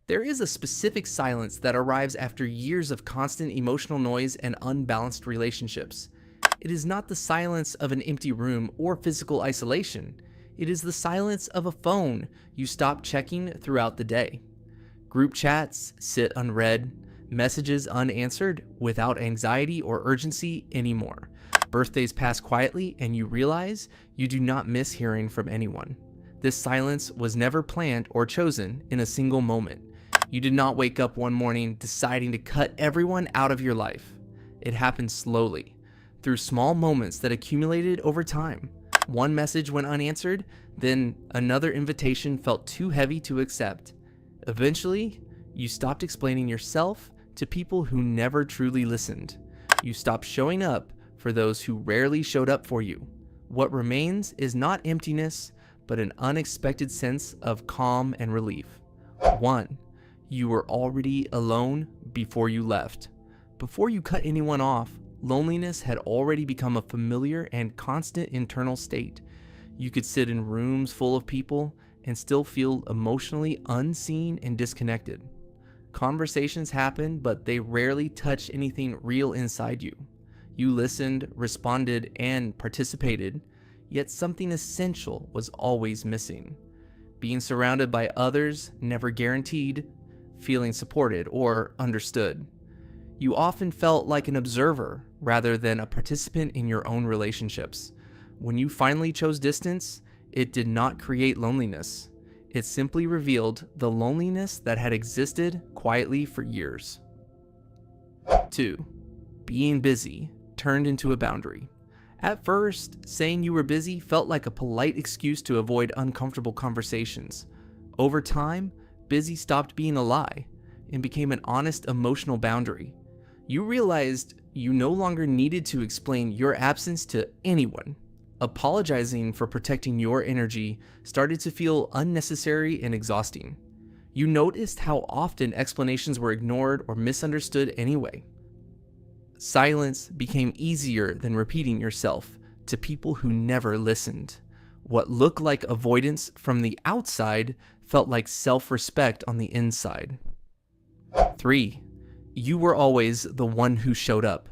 There is a specific silence that arrives after years of constant emotional noise and unbalanced relationships. It is not the silence of an empty room or physical isolation. It is the silence of a phone you stop checking throughout the day. Group chats sit unread, messages unanswered without anxiety or urgency anymore. Birthdays pass quietly and you realize you do not miss hearing from anyone. This silence was never planned or chosen in a single moment. You did not wake up one morning deciding to cut everyone out of your life. It happened slowly, through small moments that accumulated over time. One message went unanswered, then another invitation felt too heavy to accept. Eventually, you stopped explaining yourself to people who never truly listened. You stopped showing up for those who rarely showed up for you. What remains is not emptiness, but an unexpected sense of calm and relief. 1. You were already alone before you left. Before you cut anyone off, loneliness had already become a familiar and constant internal state. You could sit in rooms full of people and still feel emotionally unseen and disconnected. Conversations happened, but they rarely touched anything real inside you. You listened, responded, and participated, yet something essential was always missing. Being surrounded by others never guaranteed feeling supported or understood. You often felt like an observer rather than a participant in your own relationships. When you finally chose distance, it did not create loneliness. It simply revealed the loneliness that had existed quietly for years. 2. Being busy turned into a boundary. At first, saying you were busy felt like a polite excuse to avoid uncomfortable conversations. Over time, busy stopped being a lie and became an honest emotional boundary. You realized you no longer needed to explain your absence to anyone. Apologizing for protecting your energy started to feel unnecessary and exhausting. You noticed how often explanations were ignored or misunderstood anyway. Silence became easier than repeating yourself to people who never listened. What looked like avoidance from the outside felt like self-respect on the inside. 3. You were always the one who showed up.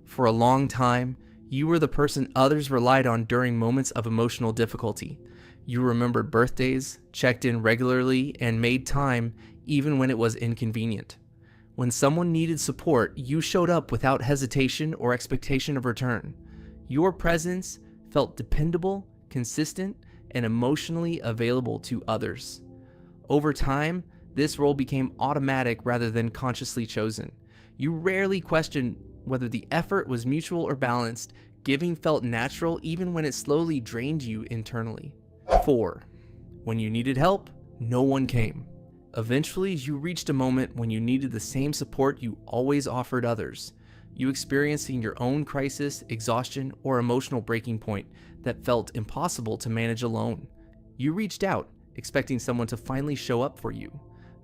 For a long time, you were the person others relied on during moments of emotional difficulty. You remembered birthdays, checked in regularly, and made time even when it was inconvenient. When someone needed support, you showed up without hesitation or expectation of return. Your presence felt dependable, consistent, and emotionally available to others. Over time, this role became automatic rather than consciously chosen. You rarely questioned whether the effort was mutual or balanced. Giving felt natural even when it slowly drained you internally. 4. When you needed help, no one came. Eventually, you reached a moment when you needed the same support you always offered others. You experiencing your own crisis, exhaustion, or emotional breaking point that felt impossible to manage alone. You reached out, expecting someone to finally show up for you.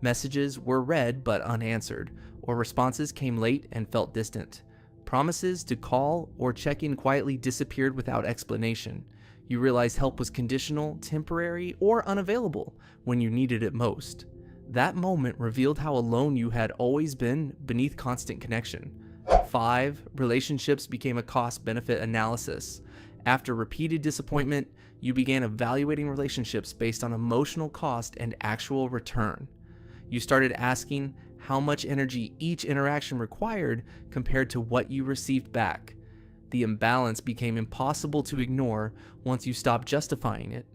Messages were read but unanswered, or responses came late and felt distant. Promises to call or check in quietly disappeared without explanation. You realized help was conditional, temporary, or unavailable when you needed it most. That moment revealed how alone you had always been beneath constant connection. 5. Relationships became a cost-benefit analysis. After repeated disappointment, you began evaluating relationships based on emotional cost and actual return. You started asking how much energy each interaction required compared to what you received back. The imbalance became impossible to ignore once you stopped justifying it.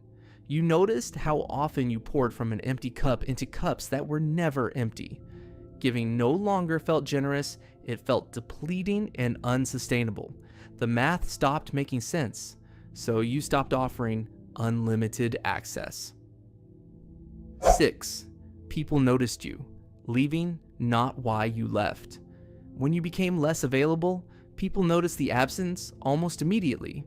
You noticed how often you poured from an empty cup into cups that were never empty. Giving no longer felt generous, it felt depleting and unsustainable. The math stopped making sense, so you stopped offering unlimited access. 6. People noticed you, leaving not why you left. When you became less available, people noticed the absence almost immediately.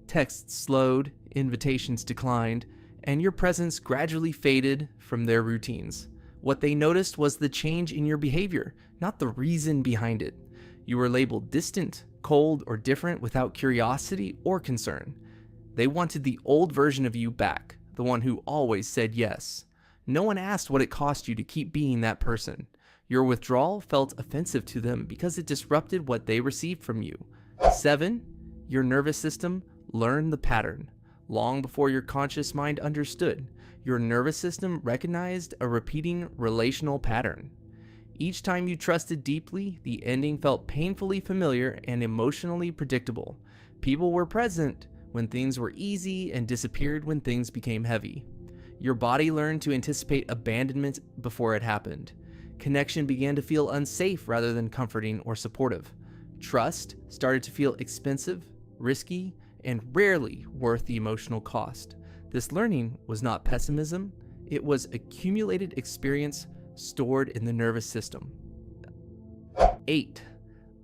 Texts slowed, invitations declined, and your presence gradually faded from their routines. What they noticed was the change in your behavior, not the reason behind it. You were labeled distant, cold, or different without curiosity or concern. They wanted the old version of you back, the one who always said yes. No one asked what it cost you to keep being that person. Your withdrawal felt offensive to them because it disrupted what they received from you. 7. Your nervous system learned the pattern. Long before your conscious mind understood, your nervous system recognized a repeating relational pattern. Each time you trusted deeply, the ending felt painfully familiar and emotionally predictable. People were present when things were easy and disappeared when things became heavy. Your body learned to anticipate abandonment before it happened. Connection began to feel unsafe rather than comforting or supportive. Trust started to feel expensive, risky, and rarely worth the emotional cost. This learning was not pessimism, it was accumulated experience stored in the nervous system. 8.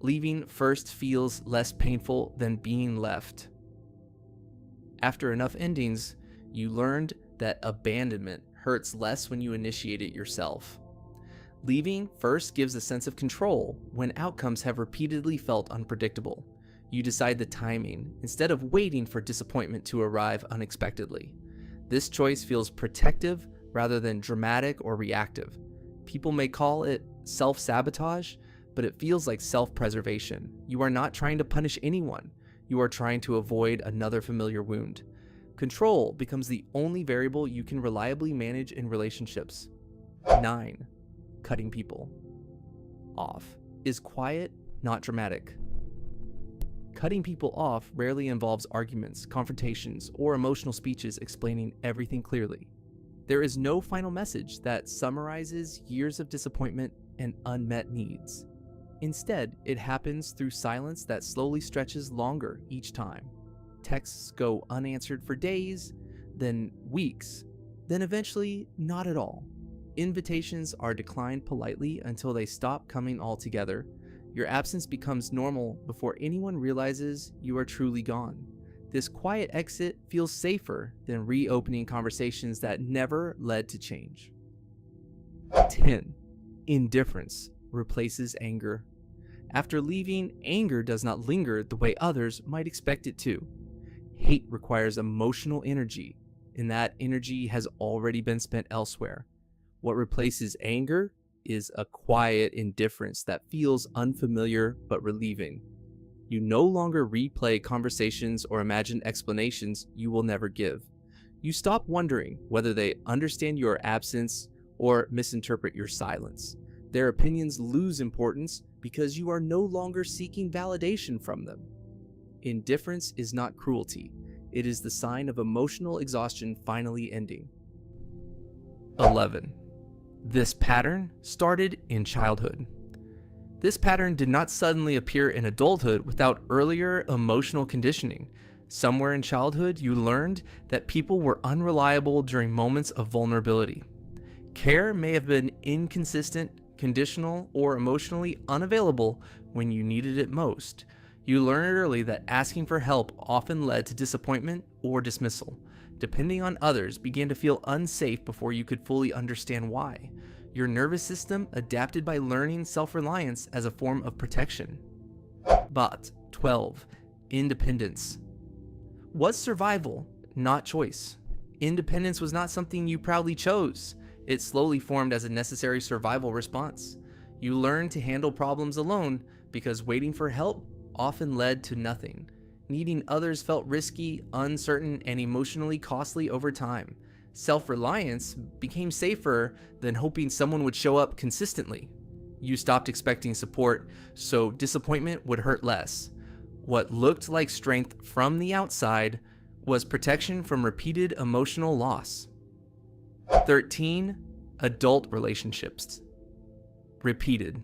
Leaving first feels less painful than being left. After enough endings, you learned that abandonment hurts less when you initiate it yourself. Leaving first gives a sense of control when outcomes have repeatedly felt unpredictable. You decide the timing instead of waiting for disappointment to arrive unexpectedly. This choice feels protective rather than dramatic or reactive. People may call it self-sabotage, but it feels like self-preservation. You are not trying to punish anyone. You are trying to avoid another familiar wound. Control becomes the only variable you can reliably manage in relationships. 9. Cutting people off is quiet, not dramatic. Cutting people off rarely involves arguments, confrontations, or emotional speeches explaining everything clearly. There is no final message that summarizes years of disappointment and unmet needs. Instead, it happens through silence that slowly stretches longer each time. Texts go unanswered for days, then weeks, then eventually not at all. Invitations are declined politely until they stop coming altogether. Your absence becomes normal before anyone realizes you are truly gone. This quiet exit feels safer than reopening conversations that never led to change. 10. Indifference replaces anger. After leaving, anger does not linger the way others might expect it to. Hate requires emotional energy, and that energy has already been spent elsewhere. What replaces anger is a quiet indifference that feels unfamiliar but relieving. You no longer replay conversations or imagine explanations you will never give. You stop wondering whether they understand your absence or misinterpret your silence. Their opinions lose importance because you are no longer seeking validation from them. Indifference is not cruelty. It is the sign of emotional exhaustion finally ending. 11. This pattern started in childhood. This pattern did not suddenly appear in adulthood without earlier emotional conditioning. Somewhere in childhood, you learned that people were unreliable during moments of vulnerability. Care may have been inconsistent, conditional, or emotionally unavailable when you needed it most. You learned early that asking for help often led to disappointment or dismissal. Depending on others began to feel unsafe before you could fully understand why. Your nervous system adapted by learning self-reliance as a form of protection. But 12. Independence was survival, not choice. Independence was not something you proudly chose. It slowly formed as a necessary survival response. You learned to handle problems alone because waiting for help often led to nothing. Needing others felt risky, uncertain, and emotionally costly over time. Self-reliance became safer than hoping someone would show up consistently. You stopped expecting support, so disappointment would hurt less. What looked like strength from the outside was protection from repeated emotional loss. 13. Adult relationships. Repeated.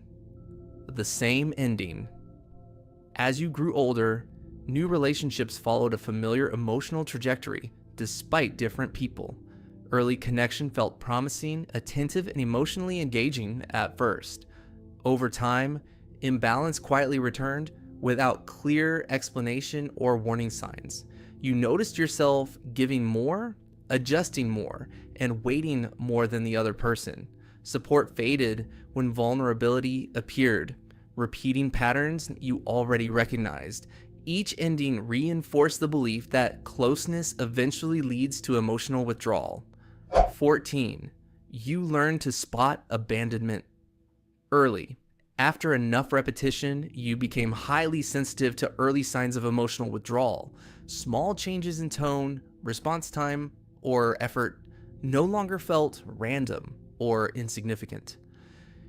The same ending. As you grew older, new relationships followed a familiar emotional trajectory despite different people. Early connection felt promising, attentive, and emotionally engaging at first. Over time, imbalance quietly returned without clear explanation or warning signs. You noticed yourself giving more, adjusting more, and waiting more than the other person. Support faded when vulnerability appeared, repeating patterns you already recognized. Each ending reinforced the belief that closeness eventually leads to emotional withdrawal. 14. You learn to spot abandonment early. After enough repetition, you became highly sensitive to early signs of emotional withdrawal. Small changes in tone, response time, or effort no longer felt random or insignificant.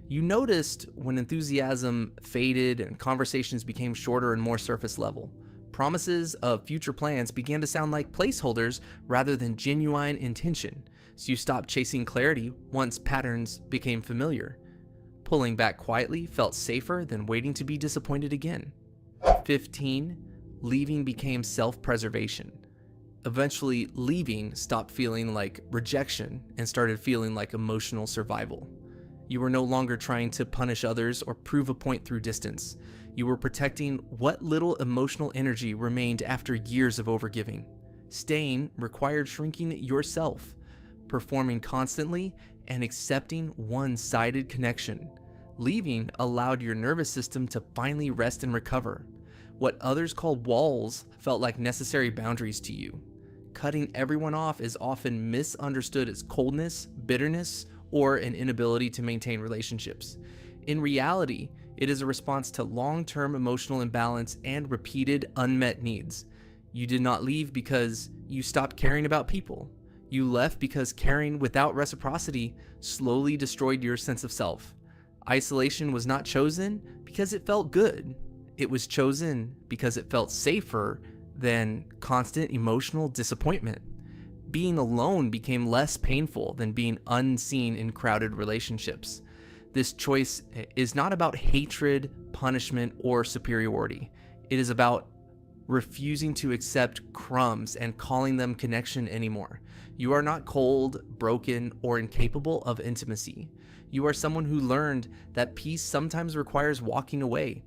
You noticed when enthusiasm faded and conversations became shorter and more surface level. Promises of future plans began to sound like placeholders rather than genuine intention, so you stopped chasing clarity once patterns became familiar. Pulling back quietly felt safer than waiting to be disappointed again. 15. Leaving became self-preservation. Eventually, leaving stopped feeling like rejection and started feeling like emotional survival. You were no longer trying to punish others or prove a point through distance. You were protecting what little emotional energy remained after years of overgiving. Staying required shrinking yourself, performing constantly, and accepting one-sided connection. Leaving allowed your nervous system to finally rest and recover. What others called walls felt like necessary boundaries to you. Cutting everyone off is often misunderstood as coldness, bitterness, or an inability to maintain relationships. In reality, it is a response to long-term emotional imbalance and repeated unmet needs. You did not leave because you stopped caring about people. You left because caring without reciprocity slowly destroyed your sense of self. Isolation was not chosen because it felt good. It was chosen because it felt safer than constant emotional disappointment. Being alone became less painful than being unseen in crowded relationships. This choice is not about hatred, punishment, or superiority. It is about refusing to accept crumbs and calling them connection anymore. You are not cold, broken, or incapable of intimacy. You are someone who learned that peace sometimes requires walking away.